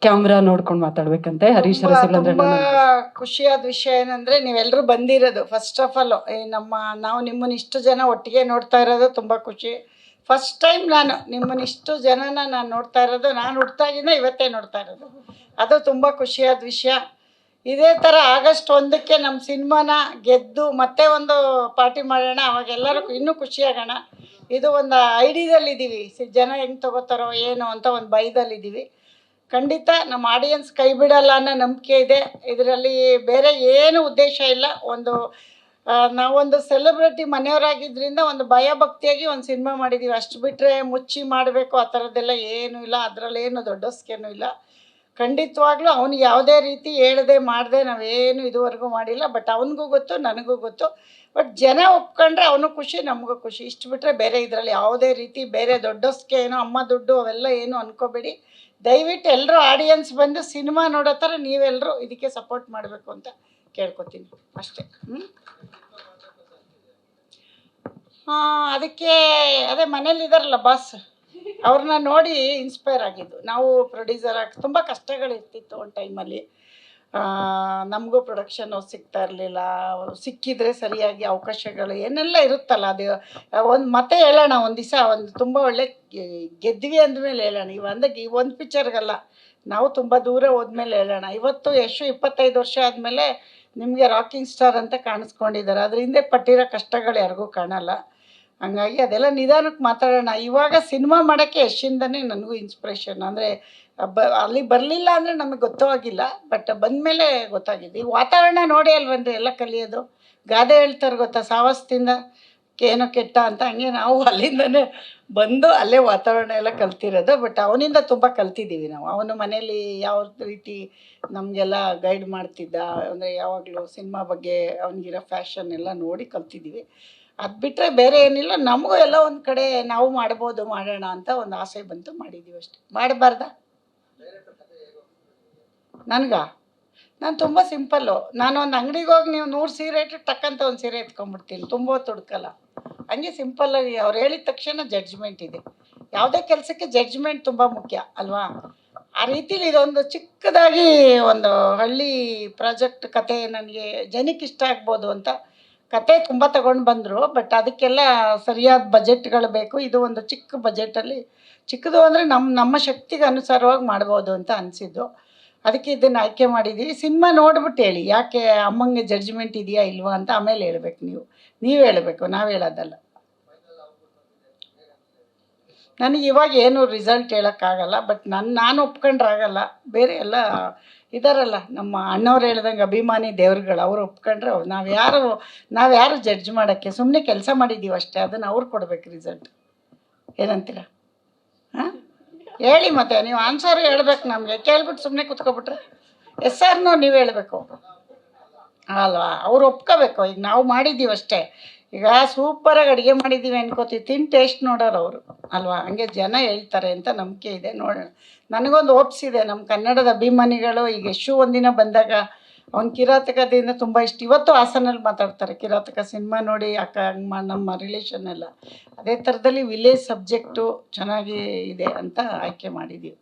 Camera ನೋಡ್ಕೊಂಡು ಮಾತಾಡ್ಬೇಕಂತೆ ಹರೀಶ್ ತುಂಬಾ ರಸೂಲ್ ತುಂಬಾ ಖುಷಿಯಾದ ವಿಷಯ ಏನಂದ್ರೆ ನೀವೆಲ್ಲರೂ ಬಂದಿರೋದು. ಫಸ್ಟ್ ಆಫ್ ಆಲ್ ನಾವು ನಿಮ್ಮನ್ನ ಇಷ್ಟು ಜನ ಒಟ್ಟಿಗೆ ನೋಡ್ತಾ ಇರೋದು ತುಂಬ ಖುಷಿ. ಫಸ್ಟ್ ಟೈಮ್ ನಾನು ನಿಮ್ಮನ್ನ ಇಷ್ಟು ಜನನ ನಾನು ನೋಡ್ತಾ ಇರೋದು. ನಾನು ಹುಟ್ಟಾಗಿಂದ ಇವತ್ತೇ ನೋಡ್ತಾ ಇರೋದು. ಅದು ತುಂಬ ಖುಷಿಯಾದ ವಿಷಯ. ಇದೇ ಥರ ಆಗಸ್ಟ್ 1ಕ್ಕೆ ನಮ್ಮ ಸಿನಿಮಾನ ಗೆದ್ದು ಮತ್ತೆ ಒಂದು ಪಾರ್ಟಿ ಮಾಡೋಣ. ಅವಾಗ ಎಲ್ಲರೂ ಇನ್ನೂ ಖುಷಿಯಾಗೋಣ. ಇದು ಒಂದು ಐಡಿಯಾದಲ್ಲಿದ್ದೀವಿ. ಜನ ಹೆಂಗೆ ತಗೋತಾರೋ ಏನೋ ಅಂತ ಒಂದು ಭಯದಲ್ಲಿದ್ದೀವಿ. ಖಂಡಿತ ನಮ್ಮ ಆಡಿಯನ್ಸ್ ಕೈ ಬಿಡಲ್ಲ ಅನ್ನೋ ನಂಬಿಕೆ ಇದೆ. ಇದರಲ್ಲಿ ಬೇರೆ ಏನು ಉದ್ದೇಶ ಇಲ್ಲ. ನಾವೊಂದು ಸೆಲೆಬ್ರಿಟಿ ಮನೆಯವರಾಗಿದ್ದರಿಂದ ಒಂದು ಭಯ ಭಕ್ತಿಯಾಗಿ ಒಂದು ಸಿನಿಮಾ ಮಾಡಿದ್ದೀವಿ. ಅಷ್ಟು ಬಿಟ್ಟರೆ ಮುಚ್ಚಿ ಮಾಡಬೇಕು ಆ ಥರದ್ದೆಲ್ಲ ಏನೂ ಇಲ್ಲ. ಅದರಲ್ಲೇನು ದೊಡ್ಡಸ್ಕೇನೂ ಇಲ್ಲ. ಖಂಡಿತವಾಗ್ಲೂ ಅವ್ನಿಗೆ ಯಾವುದೇ ರೀತಿ ಹೇಳದೆ ಮಾಡದೆ ನಾವೇನು ಇದುವರೆಗೂ ಮಾಡಿಲ್ಲ. ಬಟ್ ಅವನಿಗೂ ಗೊತ್ತು, ನನಗೂ ಗೊತ್ತು. ಬಟ್ ಜನ ಒಪ್ಕೊಂಡ್ರೆ ಅವನು ಖುಷಿ, ನಮಗೂ ಖುಷಿ. ಇಷ್ಟು ಬಿಟ್ಟರೆ ಬೇರೆ ಇದರಲ್ಲಿ ಯಾವುದೇ ರೀತಿ ಬೇರೆ ದೊಡ್ಡಸ್ಕೆ ಏನೋ ಅಮ್ಮ ದುಡ್ಡು ಅವೆಲ್ಲ ಏನು ಅಂದ್ಕೋಬೇಡಿ. ದಯವಿಟ್ಟು ಎಲ್ಲರೂ ಆಡಿಯನ್ಸ್ ಬಂದು ಸಿನಿಮಾ ನೋಡೋ ಥರ ನೀವೆಲ್ಲರೂ ಇದಕ್ಕೆ ಸಪೋರ್ಟ್ ಮಾಡಬೇಕು ಅಂತ ಕೇಳ್ಕೊತೀನಿ ಅಷ್ಟೇ. ಅದಕ್ಕೆ ಅದೇ ಮನೇಲಿದ್ದಾರಲ್ಲ ಬಾಸ್, ಅವ್ರನ್ನ ನೋಡಿ ಇನ್ಸ್ಪೈರ್ ಆಗಿದ್ದು. ನಾವು ಪ್ರೊಡ್ಯೂಸರ್ ಆಗಿ ತುಂಬ ಕಷ್ಟಗಳಿರ್ತಿತ್ತು ಒಂದು ಟೈಮಲ್ಲಿ. ನಮಗೂ ಪ್ರೊಡಕ್ಷನ್ ಸಿಗ್ತಾ ಇರಲಿಲ್ಲ. ಸಿಕ್ಕಿದರೆ ಸರಿಯಾಗಿ ಅವಕಾಶಗಳು ಏನೆಲ್ಲ ಇರುತ್ತಲ್ಲ, ಅದು ಒಂದು ಮತ್ತೆ ಹೇಳೋಣ ಒಂದು ದಿವಸ. ಒಂದು ತುಂಬ ಒಳ್ಳೆ ಗೆದ್ವಿ ಅಂದಮೇಲೆ ಹೇಳೋಣ. ಈ ಒಂದು ಪಿಕ್ಚರ್ಗಲ್ಲ, ನಾವು ತುಂಬ ದೂರ ಹೋದ್ಮೇಲೆ ಹೇಳೋಣ. ಇವತ್ತು ಯಶು 25 ವರ್ಷ ಆದಮೇಲೆ ನಿಮಗೆ ರಾಕಿಂಗ್ ಸ್ಟಾರ್ ಅಂತ ಕಾಣಿಸ್ಕೊಂಡಿದ್ದಾರೆ. ಅದ್ರ ಹಿಂದೆ ಪಟ್ಟಿರೋ ಕಷ್ಟಗಳು ಯಾರಿಗೂ ಕಾಣಲ್ಲ. ಹಂಗಾಗಿ ಅದೆಲ್ಲ ನಿಧಾನಕ್ಕೆ ಮಾತಾಡೋಣ. ಇವಾಗ ಸಿನಿಮಾ ಮಾಡೋಕ್ಕೆ ಯಶಿಂದನೇ ನನಗೂ ಇನ್ಸ್ಪಿರೇಷನ್. ಅಂದರೆ ಅಲ್ಲಿ ಬರಲಿಲ್ಲ ಅಂದರೆ ನಮಗೆ ಗೊತ್ತಾಗಿಲ್ಲ, ಬಟ್ ಬಂದಮೇಲೆ ಗೊತ್ತಾಗಿದೆ. ಈ ವಾತಾವರಣ ನೋಡಿ ಅಲ್ವನ್ರಿ ಎಲ್ಲ ಕಲಿಯೋದು. ಗಾದೆ ಹೇಳ್ತಾರೆ ಗೊತ್ತಾ, ಸಾವಸದಿಂದ ಏನೋ ಕೆಟ್ಟ ಅಂತ. ಹಂಗೆ ನಾವು ಅಲ್ಲಿಂದನೇ ಬಂದು ಅಲ್ಲೇ ವಾತಾವರಣ ಎಲ್ಲ ಕಲ್ತಿರೋದು. ಬಟ್ ಅವನಿಂದ ತುಂಬ ಕಲ್ತಿದ್ದೀವಿ ನಾವು. ಅವನು ಮನೇಲಿ ಯಾವ ರೀತಿ ನಮಗೆಲ್ಲ ಗೈಡ್ ಮಾಡ್ತಿದ್ದ, ಅಂದರೆ ಯಾವಾಗಲೂ ಸಿನಿಮಾ ಬಗ್ಗೆ ಅವನಿಗಿರೋ ಫ್ಯಾಷನ್ ಎಲ್ಲ ನೋಡಿ ಕಲ್ತಿದ್ದೀವಿ. ಅದು ಬಿಟ್ಟರೆ ಬೇರೆ ಏನಿಲ್ಲ. ನಮಗೂ ಎಲ್ಲ ಒಂದು ಕಡೆ ನಾವು ಮಾಡ್ಬೋದು, ಮಾಡೋಣ ಅಂತ ಒಂದು ಆಸೆ ಬಂತು, ಮಾಡಿದ್ದೀವಿ ಅಷ್ಟೆ. ಮಾಡಬಾರ್ದ ನಾನು ತುಂಬ ಸಿಂಪಲ್ಲು. ನಾನು ಒಂದು ಅಂಗಡಿಗೆ ಹೋಗಿ ನೀವು 100 ಸೀರೆ ಇಟ್ಟು ಟಕ್ಕಂತ ಒಂದು ಸೀರೆ ಎತ್ಕೊಂಡ್ಬಿಡ್ತೀನಿ. ತುಂಬ ಹೊತ್ತು ಹುಡ್ಕಲ್ಲ. ಹಂಗೆ ಸಿಂಪಲ್ಲಾಗಿ ಅವ್ರು ಹೇಳಿದ ತಕ್ಷಣ ಜಡ್ಜ್ಮೆಂಟ್ ಇದೆ. ಯಾವುದೇ ಕೆಲಸಕ್ಕೆ ಜಡ್ಜ್ಮೆಂಟ್ ತುಂಬ ಮುಖ್ಯ ಅಲ್ವಾ? ಆ ರೀತಿಲಿ ಇದೊಂದು ಚಿಕ್ಕದಾಗಿ ಒಂದು ಹಳ್ಳಿ ಪ್ರಾಜೆಕ್ಟ್ ಕತೆ ನನಗೆ ಜನಕ್ಕೆ ಇಷ್ಟ ಆಗ್ಬೋದು ಅಂತ. ಕತೆ ತುಂಬ ತಗೊಂಡು ಬಂದರು, ಬಟ್ ಅದಕ್ಕೆಲ್ಲ ಸರಿಯಾದ ಬಜೆಟ್ಗಳು ಬೇಕು. ಇದು ಒಂದು ಚಿಕ್ಕ ಬಜೆಟಲ್ಲಿ, ಚಿಕ್ಕದು ಅಂದರೆ ನಮ್ಮ ಶಕ್ತಿಗೆ ಅನುಸಾರವಾಗಿ ಮಾಡ್ಬೋದು ಅಂತ ಅನಿಸಿದ್ದು. ಅದಕ್ಕೆ ಇದನ್ನು ಆಯ್ಕೆ ಮಾಡಿದ್ದೀವಿ. ಸಿನಿಮಾ ನೋಡ್ಬಿಟ್ಟು ಹೇಳಿ, ಯಾಕೆ ಅಮ್ಮಂಗೆ ಜಡ್ಜ್ಮೆಂಟ್ ಇದೆಯಾ ಇಲ್ವಾ ಅಂತ ಆಮೇಲೆ ಹೇಳ್ಬೇಕು. ನೀವು ಹೇಳಬೇಕು, ನಾವು ಹೇಳೋದಲ್ಲ. ನನಗೆ ಇವಾಗ ಏನು ರಿಸಲ್ಟ್ ಹೇಳೋಕ್ಕಾಗಲ್ಲ. ಬಟ್ ನಾನು ಒಪ್ಕೊಂಡ್ರಾಗಲ್ಲ. ಬೇರೆ ಎಲ್ಲ ಇದಾರಲ್ಲ, ನಮ್ಮ ಅಣ್ಣವ್ರು ಹೇಳ್ದಂಗೆ ಅಭಿಮಾನಿ ದೇವ್ರುಗಳು, ಅವ್ರು ಒಪ್ಕೊಂಡ್ರೆ ನಾವ್ಯಾರು ಜಡ್ಜ್ ಮಾಡೋಕ್ಕೆ. ಸುಮ್ಮನೆ ಕೆಲಸ ಮಾಡಿದ್ದೀವಿ ಅಷ್ಟೇ. ಅದನ್ನು ಅವ್ರು ಕೊಡ್ಬೇಕು ರಿಸಲ್ಟ್. ಏನಂತೀರ? ಹಾಂ ಹೇಳಿ. ಮತ್ತೆ ನೀವು ಆನ್ಸರ್ ಹೇಳ್ಬೇಕು ನಮಗೆ. ಕೇಳ್ಬಿಟ್ಟು ಸುಮ್ಮನೆ ಕೂತ್ಕೊಬಿಟ್ರೆ ಎಸ್ ಆರ್ ನೋ ನೀವು ಹೇಳಬೇಕು ಅಲ್ವಾ? ಅವ್ರು ಒಪ್ಕೋಬೇಕು. ಈಗ ನಾವು ಮಾಡಿದ್ದೀವಿ ಅಷ್ಟೇ. ಈಗ ಸೂಪರಾಗಿ ಅಡುಗೆ ಮಾಡಿದ್ದೀವಿ ಅನ್ಕೋತೀವಿ, ತಿಂದು ಟೇಸ್ಟ್ ನೋಡೋರು ಅವರು ಅಲ್ವಾ? ಹಂಗೆ ಜನ ಹೇಳ್ತಾರೆ ಅಂತ ನಂಬಿಕೆ ಇದೆ. ನೋಡೋಣ. ನನಗೊಂದು ಓಪ್ಸಿದೆ. ನಮ್ಮ ಕನ್ನಡದ ಅಭಿಮಾನಿಗಳು ಈಗ ಯಶು ಒಂದಿನ ಬಂದಾಗ ಅವ್ನ ಕಿರಾತಕದಿಂದ ತುಂಬ ಇಷ್ಟ. ಇವತ್ತು ಹಾಸನಲ್ಲಿ ಮಾತಾಡ್ತಾರೆ ಕಿರಾತಕ ಸಿನಿಮಾ ನೋಡಿ. ಅಕ್ಕ ನಮ್ಮ ರಿಲೇಷನ್ ಎಲ್ಲ ಅದೇ ಥರದಲ್ಲಿ ವಿಲೇಜ್ ಸಬ್ಜೆಕ್ಟು ಚೆನ್ನಾಗಿ ಇದೆ ಅಂತ ಆಯ್ಕೆ ಮಾಡಿದ್ದೀವಿ.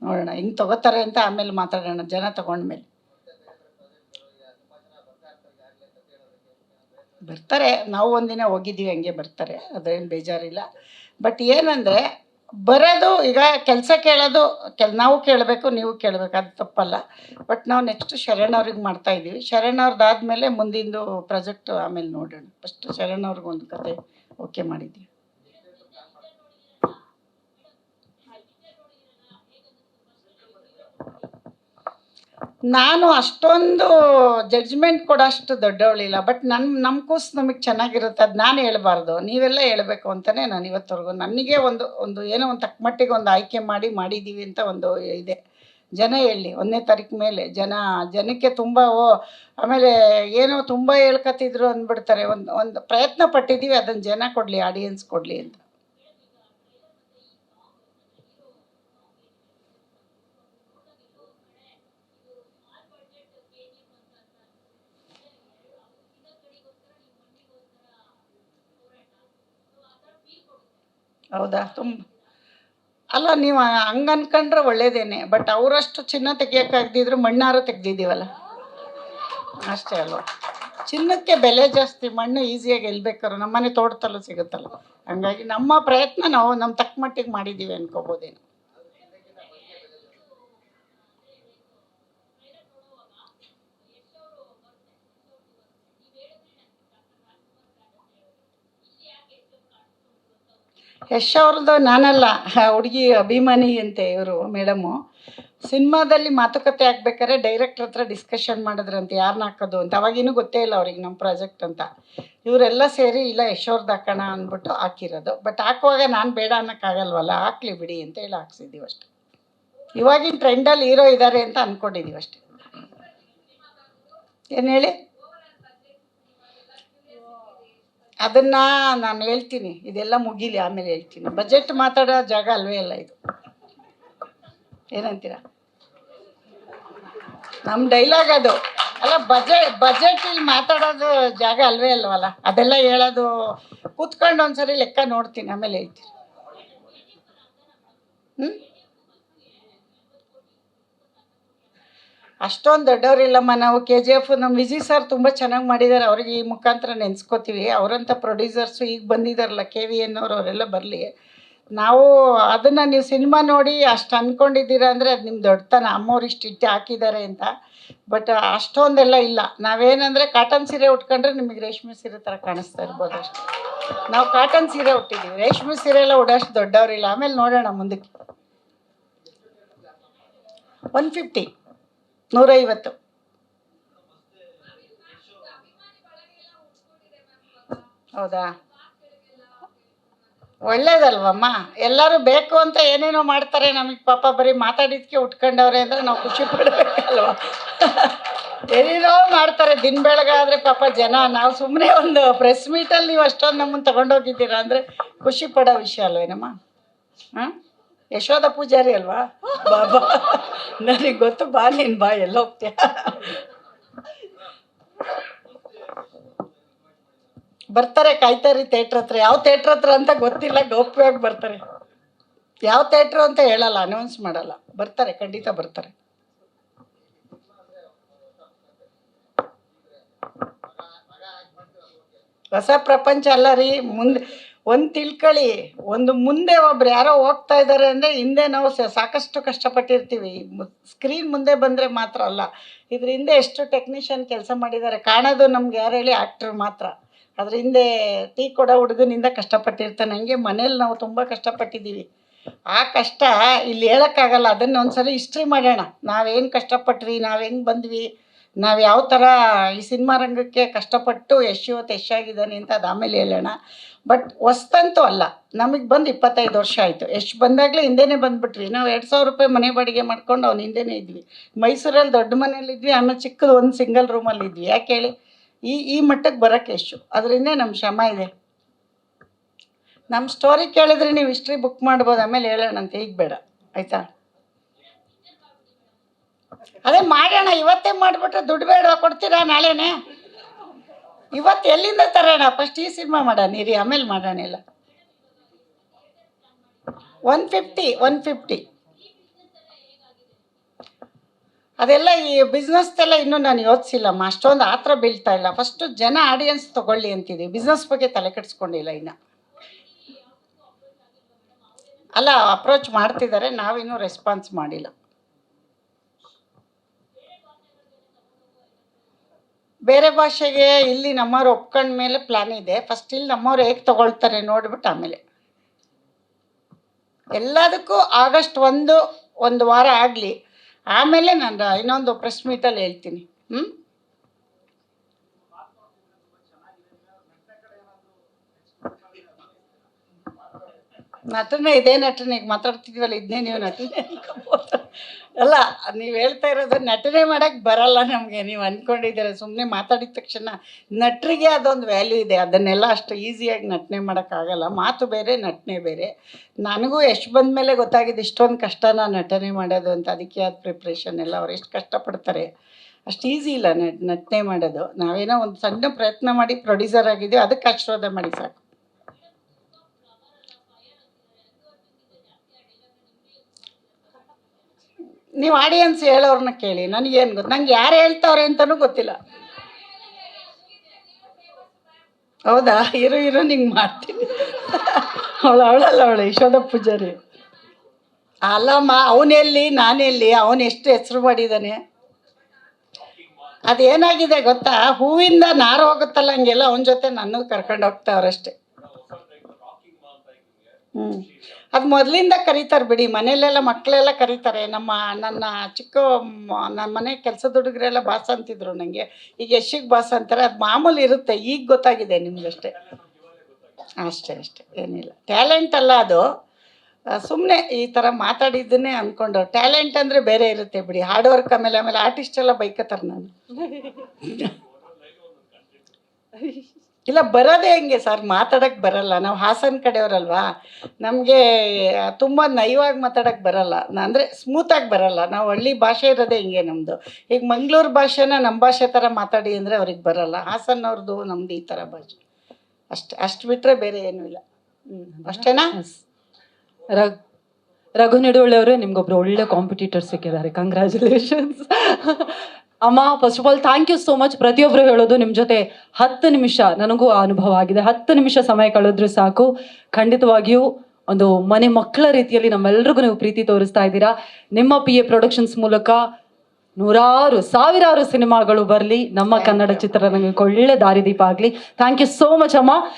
ನೋಡೋಣ ಹಿಂಗೆ ತೊಗೋತಾರೆ ಅಂತ ಆಮೇಲೆ ಮಾತಾಡೋಣ, ಜನ ತೊಗೊಂಡ್ಮೇಲೆ. ಬರ್ತಾರೆ. ನಾವು ಒಂದಿನ ಹೋಗಿದ್ದೀವಿ, ಹಂಗೆ ಬರ್ತಾರೆ. ಅದೇನು ಬೇಜಾರಿಲ್ಲ. ಬಟ್ ಏನಂದರೆ ಬರೋದು ಈಗ ಕೆಲಸ ಕೇಳೋದು ನಾವು ಕೇಳಬೇಕು, ನೀವು ಕೇಳಬೇಕು, ಅದು ತಪ್ಪಲ್ಲ. ಬಟ್ ನಾವು ನೆಕ್ಸ್ಟ್ ಶರಣ್ ಅವ್ರಿಗೆ ಮಾಡ್ತಾಯಿದ್ದೀವಿ. ಶರಣ್ ಅವ್ರದ್ದಾದಮೇಲೆ ಮುಂದಿಂದು ಪ್ರಾಜೆಕ್ಟ್ ಆಮೇಲೆ ನೋಡೋಣ. ಫಸ್ಟ್ ಶರಣ್ ಅವ್ರಿಗೊಂದು ಕತೆ ಓಕೆ ಮಾಡಿದ್ದೀವಿ. ನಾನು ಅಷ್ಟೊಂದು ಜಡ್ಜ್ಮೆಂಟ್ ಕೊಡೋಷ್ಟು ದೊಡ್ಡವಳಿಲ್ಲ. ಬಟ್ ನಮ್ಮ ಕೂಸು ನಮಗೆ ಚೆನ್ನಾಗಿರುತ್ತೆ, ಅದು ನಾನು ಹೇಳ್ಬಾರ್ದು, ನೀವೆಲ್ಲ ಹೇಳಬೇಕು ಅಂತಲೇ ನಾನು ಇವತ್ತವರೆಗೂ ನನಗೆ ಒಂದು ಏನೋ ಒಂದು ತಕ್ಕಮಟ್ಟಿಗೆ ಒಂದು ಆಯ್ಕೆ ಮಾಡಿದ್ದೀವಿ ಅಂತ ಒಂದು ಇದೆ. ಜನ ಹೇಳಿ 1ನೇ ತಾರೀಕು ಮೇಲೆ ಜನಕ್ಕೆ ತುಂಬ ಆಮೇಲೆ ಏನೋ ತುಂಬ ಹೇಳ್ಕೊತಿದ್ರು ಅಂದ್ಬಿಡ್ತಾರೆ. ಒಂದು ಪ್ರಯತ್ನ ಪಟ್ಟಿದ್ದೀವಿ, ಅದನ್ನು ಜನ ಕೊಡಲಿ, ಆಡಿಯನ್ಸ್ ಕೊಡಲಿ ಅಂತ. ಹೌದಾ? ಅಲ್ಲ ನೀವು ಹಂಗೆ ಅನ್ಕೊಂಡ್ರೆ ಒಳ್ಳೇದೇನೆ, ಬಟ್ ಅವರಷ್ಟು ಚಿನ್ನ ತೆಗಿಯೋಕ್ಕಾಗ್ದಿದ್ರು ಮಣ್ಣಾರು ತೆಗ್ದಿದ್ದೀವಲ್ಲ, ಅಷ್ಟೇ ಅಲ್ವಾ. ಚಿನ್ನಕ್ಕೆ ಬೆಲೆ ಜಾಸ್ತಿ, ಮಣ್ಣು ಈಸಿಯಾಗಿ ಗೆಲ್ಬೇಕಾದ್ರು ನಮ್ಮನೆ ತೋಟದಲ್ಲೂ ಸಿಗುತ್ತಲ್ಲ. ಹಂಗಾಗಿ ನಮ್ಮ ಪ್ರಯತ್ನ ನಾವು ನಮ್ಮ ತಕ್ಕ ಮಟ್ಟಿಗೆ ಮಾಡಿದ್ದೀವಿ ಅನ್ಕೋಬೋದೇನು. ಯಶ್ ಅವ್ರದ್ದು ನಾನಲ್ಲ, ಹುಡುಗಿ ಅಭಿಮಾನಿ ಅಂತೆ ಇವರು ಮೇಡಮು. ಸಿನಿಮಾದಲ್ಲಿ ಮಾತುಕತೆ ಆಗ್ಬೇಕಾದ್ರೆ ಡೈರೆಕ್ಟ್ರ್ ಹತ್ರ ಡಿಸ್ಕಷನ್ ಮಾಡಿದ್ರಂತೆ ಯಾರನ್ನ ಹಾಕೋದು ಅಂತ. ಅವಾಗಿನ್ನೂ ಗೊತ್ತೇ ಇಲ್ಲ ಅವ್ರಿಗೆ ನಮ್ಮ ಪ್ರಾಜೆಕ್ಟ್ ಅಂತ. ಇವರೆಲ್ಲ ಸೇರಿ ಇಲ್ಲ ಯಶ್ ಅವ್ರದ್ದು ಹಾಕೋಣ ಅಂದ್ಬಿಟ್ಟು ಹಾಕಿರೋದು. ಬಟ್ ಹಾಕುವಾಗ ನಾನು ಬೇಡ ಅನ್ನೋಕ್ಕಾಗಲ್ವಲ್ಲ, ಹಾಕ್ಲಿ ಬಿಡಿ ಅಂತ ಹೇಳಿ ಹಾಕ್ಸಿದ್ದೀವಿ ಅಷ್ಟೆ. ಇವಾಗಿನ ಟ್ರೆಂಡಲ್ಲಿ ಹೀರೋ ಇದ್ದಾರೆ ಅಂತ ಅಂದ್ಕೊಂಡಿದ್ದೀವಿ ಅಷ್ಟೆ. ಏನು ಹೇಳಿ? ಅದನ್ನು ನಾನು ಹೇಳ್ತೀನಿ, ಇದೆಲ್ಲ ಮುಗೀಲಿ ಆಮೇಲೆ ಹೇಳ್ತೀನಿ. ಬಜೆಟ್ ಮಾತಾಡೋ ಜಾಗ ಅಲ್ವೇ ಅಲ್ಲ ಇದು. ಏನಂತೀರ? ನಮ್ಮ ಡೈಲಾಗ್ ಅದು ಅಲ್ಲ. ಬಜೆಟ್ ಇಲ್ಲಿ ಮಾತಾಡೋದು ಜಾಗ ಅಲ್ವೇ ಅಲ್ವಲ್ಲ. ಅದೆಲ್ಲ ಹೇಳೋದು ಕೂತ್ಕೊಂಡು ಒಂದ್ಸರಿ ಲೆಕ್ಕ ನೋಡ್ತೀನಿ, ಆಮೇಲೆ ಹೇಳ್ತೀನಿ. ಅಷ್ಟೊಂದು ದೊಡ್ಡವರಿಲ್ಲಮ್ಮ ನಾವು. KGF ನಮ್ಮ ವಿಜಯ್ ಸರ್ ತುಂಬ ಚೆನ್ನಾಗಿ ಮಾಡಿದ್ದಾರೆ, ಅವ್ರಿಗೆ ಈ ಮುಖಾಂತರ ನೆನೆಸ್ಕೋತೀವಿ. ಅವರಂಥ ಪ್ರೊಡ್ಯೂಸರ್ಸು ಈಗ ಬಂದಿದ್ದಾರಲ್ಲ KVN ಅವರೆಲ್ಲ ಬರಲಿ. ನಾವು ಅದನ್ನು ನೀವು ಸಿನಿಮಾ ನೋಡಿ ಅಷ್ಟು ಅಂದ್ಕೊಂಡಿದ್ದೀರಾ ಅಂದರೆ ಅದು ನಿಮ್ಮ ದೊಡ್ಡತನ. ಅಮ್ಮವ್ರು ಇಷ್ಟು ಹಾಕಿದ್ದಾರೆ ಅಂತ. ಬಟ್ ಅಷ್ಟೊಂದೆಲ್ಲ ಇಲ್ಲ. ನಾವೇನಂದರೆ ಕಾಟನ್ ಸೀರೆ ಉಟ್ಕೊಂಡ್ರೆ ನಿಮಗೆ ರೇಷ್ಮೆ ಸೀರೆ ಥರ ಕಾಣಿಸ್ತಾ ಇರ್ಬೋದು ಅಷ್ಟೇ. ನಾವು ಕಾಟನ್ ಸೀರೆ ಉಟ್ಟಿದ್ದೀವಿ, ರೇಷ್ಮೆ ಸೀರೆ ಎಲ್ಲ ಉಡೋಷ್ಟು ದೊಡ್ಡವರಿಲ್ಲ. ಆಮೇಲೆ ನೋಡೋಣ ಮುಂದಕ್ಕೆ. 150, 150. ಹೌದಾ? ಒಳ್ಳೇದಲ್ವಮ್ಮ. ಎಲ್ಲರೂ ಬೇಕು ಅಂತ ಏನೇನೋ ಮಾಡ್ತಾರೆ, ನಮಗೆ ಪಾಪ ಬರೀ ಮಾತಾಡಿದ್ಕೆ ಉಟ್ಕೊಂಡವ್ರೆ ಅಂದರೆ ನಾವು ಖುಷಿ ಪಡಬೇಕಲ್ವ. ಏನೇನೋ ಮಾಡ್ತಾರೆ ದಿನ ಬೆಳಗಾದರೆ ಪಾಪ ಜನ. ನಾವು ಸುಮ್ಮನೆ ಒಂದು ಪ್ರೆಸ್ ಮೀಟಲ್ಲಿ ನೀವು ಅಷ್ಟೊಂದು ನಮ್ಮನ್ನು ತೊಗೊಂಡೋಗಿದ್ದೀರಾ ಅಂದರೆ ಖುಷಿ ಪಡೋ ವಿಷಯ ಅಲ್ವೇನಮ್ಮ. ಹಾಂ, ಯಶೋಧ ಪೂಜಾರಿ ಅಲ್ವಾ? ಬಾಬಾ ನನಗೆ ಗೊತ್ತು, ಬಾ ನೀನು ಬಾ, ಎಲ್ಲ ಹೋಗ್ತೀಯ. ಬರ್ತಾರೆ, ಕಾಯ್ತಾರಿ ಥಿಯೇಟ್ರ್ ಹತ್ರ. ಯಾವ ಥಿಯೇಟ್ರ್ ಹತ್ರ ಅಂತ ಗೊತ್ತಿಲ್ಲ, ಗೌಪ್ಯವಾಗಿ ಬರ್ತಾರೆ. ಯಾವ ಥಿಯೇಟ್ರು ಅಂತ ಹೇಳಲ್ಲ, ಅನೌನ್ಸ್ ಮಾಡಲ್ಲ. ಬರ್ತಾರೆ, ಖಂಡಿತ ಬರ್ತಾರೆ. ಹೊಸ ಪ್ರಪಂಚ ಅಲ್ಲ ರೀ. ಮುಂದೆ ಒಂದು ತಿಳ್ಕೊಳ್ಳಿ, ಒಂದು ಮುಂದೆ ಒಬ್ರು ಯಾರೋ ಹೋಗ್ತಾ ಇದ್ದಾರೆ ಅಂದರೆ ಹಿಂದೆ ನಾವು ಸಾಕಷ್ಟು ಕಷ್ಟಪಟ್ಟಿರ್ತೀವಿ. ಸ್ಕ್ರೀನ್ ಮುಂದೆ ಬಂದರೆ ಮಾತ್ರ ಅಲ್ಲ, ಇದ್ರ ಹಿಂದೆ ಎಷ್ಟು ಟೆಕ್ನಿಷಿಯನ್ ಕೆಲಸ ಮಾಡಿದ್ದಾರೆ. ಕಾಣೋದು ನಮ್ಗೆ ಯಾರು ಹೇಳಿ? ಆ್ಯಕ್ಟ್ರ್ ಮಾತ್ರ. ಅದ್ರ ಹಿಂದೆ ಟೀ ಕೊಡೋ ಹುಡುಗನಿಂದ ಕಷ್ಟಪಟ್ಟಿರ್ತಾನೆ. ಹಂಗೆ ಮನೇಲಿ ನಾವು ತುಂಬ ಕಷ್ಟಪಟ್ಟಿದ್ದೀವಿ. ಆ ಕಷ್ಟ ಇಲ್ಲಿ ಹೇಳೋಕ್ಕಾಗಲ್ಲ. ಅದನ್ನು ಒಂದ್ಸರಿ ಹಿಸ್ಟ್ರಿ ಮಾಡೋಣ. ನಾವೇನು ಕಷ್ಟಪಟ್ವಿ, ನಾವು ಹೆಂಗೆ ಬಂದ್ವಿ, ನಾವು ಯಾವ ಥರ ಈ ಸಿನಿಮಾ ರಂಗಕ್ಕೆ ಕಷ್ಟಪಟ್ಟು ಇವತ್ತು ಯಶಾಗಿದ್ದಾನೆ ಅಂತ ಅದು ಆಮೇಲೆ ಹೇಳೋಣ. ಬಟ್ ಹೊಸ್ತಂತೂ ಅಲ್ಲ, ನಮಗೆ ಬಂದು 25 ವರ್ಷ ಆಯಿತು. ಯಶ್ ಬಂದಾಗಲೇ ಹಿಂದೆನೇ ಬಂದುಬಿಟ್ವಿ. ನಾವು 2000 ರೂಪಾಯಿ ಮನೆ ಬಾಡಿಗೆ ಮಾಡ್ಕೊಂಡು ಅವ್ನು ಹಿಂದೆನೇ ಇದ್ವಿ. ಮೈಸೂರಲ್ಲಿ ದೊಡ್ಡ ಮನೇಲಿದ್ವಿ, ಆಮೇಲೆ ಚಿಕ್ಕದು ಒಂದು ಸಿಂಗಲ್ ರೂಮಲ್ಲಿ ಇದ್ವಿ. ಯಾಕೆ ಹೇಳಿ? ಈ ಮಟ್ಟಕ್ಕೆ ಬರೋಕ್ಕೆ ಯಶು. ಅದರಿಂದ ನಮ್ಮ ಶ್ರಮ ಇದೆ. ನಮ್ಮ ಸ್ಟೋರಿ ಕೇಳಿದ್ರೆ ನೀವು ಹಿಸ್ಟ್ರಿ ಬುಕ್ ಮಾಡ್ಬೋದು, ಆಮೇಲೆ ಹೇಳೋಣಂತೆ. ಈಗ ಬೇಡ, ಆಯಿತಾ? ಅದೇ ಮಾಡೋಣ, ಇವತ್ತೇ ಮಾಡಿಬಿಟ್ರೆ ದುಡ್ಡು ಬೇಡ, ಕೊಡ್ತೀರಾ ನಾಳೆನೇ? ಇವತ್ತು ಎಲ್ಲಿಂದ ತರೋಣ? ಫಸ್ಟ್ ಈ ಸಿನಿಮಾ ಮಾಡೋಣ ಇರಿ, ಆಮೇಲೆ ಮಾಡೋಣ ಎಲ್ಲ. 150. ಅದೆಲ್ಲ ಈ ಬಿಸ್ನೆಸ್ದೆಲ್ಲ ಇನ್ನೂ ನಾನು ಯೋಚಿಸಿಲ್ಲಮ್ಮ. ಅಷ್ಟೊಂದು ಆ ಥರ ಬೀಳ್ತಾ ಇಲ್ಲ. ಫಸ್ಟು ಜನ ಆಡಿಯನ್ಸ್ ತೊಗೊಳ್ಳಿ ಅಂತಿದ್ದೀವಿ. ಬಿಸ್ನೆಸ್ ಬಗ್ಗೆ ತಲೆ ಕೆಡಿಸ್ಕೊಂಡಿಲ್ಲ ಇನ್ನು. ಅಲ್ಲ, ಅಪ್ರೋಚ್ ಮಾಡ್ತಿದ್ದಾರೆ, ನಾವಿನ್ನೂ ರೆಸ್ಪಾನ್ಸ್ ಮಾಡಿಲ್ಲ. ಬೇರೆ ಭಾಷೆಗೆ ಇಲ್ಲಿ ನಮ್ಮವ್ರು ಒಪ್ಕೊಂಡ ಮೇಲೆ ಪ್ಲ್ಯಾನ್ ಇದೆ. ಫಸ್ಟ್ ಇಲ್ಲಿ ನಮ್ಮವ್ರು ಹೇಗೆ ತೊಗೊಳ್ತಾರೆ ನೋಡ್ಬಿಟ್ಟು ಆಮೇಲೆ ಎಲ್ಲದಕ್ಕೂ. ಆಗಸ್ಟ್ 1 ವಾರ ಆಗಲಿ, ಆಮೇಲೆ ನಾನು ಇನ್ನೊಂದು ಪ್ರೆಸ್ ಮೀಟಲ್ಲಿ ಹೇಳ್ತೀನಿ. ನಟನೆ, ಇದೇ ನಟನೆ. ಈಗ ಮಾತಾಡ್ತಿದ್ವಲ್ಲ, ಇದನ್ನೇ ನೀವು ನಟನೆ ಅಲ್ಲ. ನೀವು ಹೇಳ್ತಾ ಇರೋದು ನಟನೆ ಮಾಡೋಕ್ಕೆ ಬರಲ್ಲ ನಮಗೆ, ನೀವು ಅಂದ್ಕೊಂಡಿದ್ದೀರ. ಸುಮ್ಮನೆ ಮಾತಾಡಿದ ತಕ್ಷಣ ನಟರಿಗೆ ಅದೊಂದು ವ್ಯಾಲ್ಯೂ ಇದೆ. ಅದನ್ನೆಲ್ಲ ಅಷ್ಟು ಈಸಿಯಾಗಿ ನಟನೆ ಮಾಡೋಕ್ಕಾಗಲ್ಲ. ಮಾತು ಬೇರೆ, ನಟನೆ ಬೇರೆ. ನನಗೂ ಎಷ್ಟು ಬಂದ ಮೇಲೆ ಗೊತ್ತಾಗಿದೆ ಇಷ್ಟೊಂದು ಕಷ್ಟನ ನಟನೆ ಮಾಡೋದು ಅಂತ. ಅದಕ್ಕೆ ಆದ ಪ್ರಿಪ್ರೇಷನ್ ಎಲ್ಲ ಅವ್ರು ಎಷ್ಟು ಕಷ್ಟಪಡ್ತಾರೆ. ಅಷ್ಟು ಈಸಿ ಇಲ್ಲ ನಟನೆ ಮಾಡೋದು. ನಾವೇನೋ ಒಂದು ಸಣ್ಣ ಪ್ರಯತ್ನ ಮಾಡಿ ಪ್ರೊಡ್ಯೂಸರ್ ಆಗಿದ್ದೀವಿ, ಅದಕ್ಕೆ ಆಶೀರ್ವಾದ ಮಾಡಿ ಸಾಕು. ನೀವು ಆಡಿಯನ್ಸ್ ಹೇಳೋರ್ನ ಕೇಳಿ, ನನಗೇನು ಗೊತ್ತು, ನಂಗೆ ಯಾರು ಹೇಳ್ತಾವ್ರೆ ಅಂತಲೂ ಗೊತ್ತಿಲ್ಲ. ಹೌದಾ? ಇರು ನಿಂಗೆ ಮಾಡ್ತೀನಿ. ಅವಳಲ್ಲ ಯಶೋಧ ಪೂಜಾರಿ. ಅಲ್ಲಮ್ಮ, ಅವನೆಲ್ಲಿ ನಾನೆಲ್ಲಿ, ಅವನು ಎಷ್ಟು ಹೆಸರು ಮಾಡಿದ್ದಾನೆ. ಅದೇನಾಗಿದೆ ಗೊತ್ತಾ, ಹೂವಿಂದ ನಾರು ಹೋಗುತ್ತಲ್ಲ ಹಂಗೆಲ್ಲ ಅವನ ಜೊತೆ ನನ್ನ ಕರ್ಕೊಂಡು ಹೋಗ್ತಾವ್ರಷ್ಟೇ. ಅದು ಮೊದಲಿಂದ ಕರೀತಾರೆ ಬಿಡಿ, ಮನೇಲೆಲ್ಲ ಮಕ್ಕಳೆಲ್ಲ ಕರೀತಾರೆ. ನನ್ನ ನನ್ನ ಮನೆ ಕೆಲಸದ ಹುಡುಗರೆಲ್ಲ ಬಾಸ್ ಅಂತಿದ್ರು ನನಗೆ. ಈಗ ಯಶಿಗೆ ಬಾಸ್ ಅಂತಾರೆ, ಅದು ಮಾಮೂಲಿ ಇರುತ್ತೆ. ಈಗ ಗೊತ್ತಾಗಿದೆ ನಿಮ್ಗಷ್ಟೇ. ಅಷ್ಟೇ ಏನಿಲ್ಲ. ಟ್ಯಾಲೆಂಟ್ ಅಲ್ಲ ಅದು, ಸುಮ್ಮನೆ ಈ ಥರ ಮಾತಾಡಿದ್ದನ್ನೇ ಅಂದ್ಕೊಂಡು. ಟ್ಯಾಲೆಂಟ್ ಅಂದರೆ ಬೇರೆ ಇರುತ್ತೆ ಬಿಡಿ, ಹಾರ್ಡ್ ವರ್ಕ್. ಆಮೇಲೆ ಆರ್ಟಿಸ್ಟ್ ಎಲ್ಲ ಬೈಕತ್ತಾರೆ ನಾನು. ಇಲ್ಲ, ಬರೋದೇ ಹೆಂಗೆ ಸರ್, ಮಾತಾಡೋಕ್ಕೆ ಬರಲ್ಲ. ನಾವು ಹಾಸನ ಕಡೆಯವರಲ್ವಾ, ನಮಗೆ ತುಂಬ ನಯವಾಗಿ ಮಾತಾಡೋಕ್ಕೆ ಬರಲ್ಲ, ಅಂದರೆ ಸ್ಮೂತಾಗಿ ಬರಲ್ಲ. ನಾವು ಹಳ್ಳಿ ಭಾಷೆ ಇರೋದೇ ಹಿಂಗೆ ನಮ್ಮದು. ಈಗ ಮಂಗಳೂರು ಭಾಷೆನ ನಮ್ಮ ಭಾಷೆ ಥರ ಮಾತಾಡಿ ಅಂದರೆ ಅವ್ರಿಗೆ ಬರಲ್ಲ. ಹಾಸನವ್ರದ್ದು ನಮ್ಮದು ಈ ಥರ ಭಾಷೆ ಅಷ್ಟು ಬಿಟ್ಟರೆ ಬೇರೆ ಏನೂ ಇಲ್ಲ. ಅಷ್ಟೇನಾ? ರಘು ನಿಡುವಳ್ಳಿ ಅವರೇ, ನಿಮ್ಗೊಬ್ರು ಒಳ್ಳೆ ಕಾಂಪಿಟೇಟರ್ ಸಿಕ್ಕಿದ್ದಾರೆ. ಕಂಗ್ರ್ಯಾಚುಲೇಷನ್ಸ್ ಅಮ್ಮ. First of all thank you so much. ಪ್ರತಿಯೊಬ್ಬರು ಹೇಳೋದು ನಿಮ್ಮ ಜೊತೆ 10 ನಿಮಿಷ ನನಗೂ ಅನುಭವ ಆಗಿದೆ. 10 ನಿಮಿಷ ಸಮಯ ಕಳೆದ್ರು ಸಾಕು. ಖಂಡಿತವಾಗಿಯೂ ಒಂದು ಮನೆ ಮಕ್ಕಳ ರೀತಿಯಲ್ಲಿ ನಮ್ಮೆಲ್ರಿಗೂ ನೀವು ಪ್ರೀತಿ ತೋರಿಸ್ತಾ ಇದ್ದೀರಾ. ನಿಮ್ಮ PA ಪ್ರೊಡಕ್ಷನ್ಸ್ ಮೂಲಕ ನೂರಾರು ಸಾವಿರಾರು ಸಿನಿಮಾಗಳು ಬರಲಿ. ನಮ್ಮ ಕನ್ನಡ ಚಿತ್ರರಂಗಕ್ಕೆ ಒಳ್ಳೆ ದಾರಿದೀಪ ಆಗಲಿ. ಥ್ಯಾಂಕ್ ಯು ಸೋ ಮಚ್ ಅಮ್ಮ.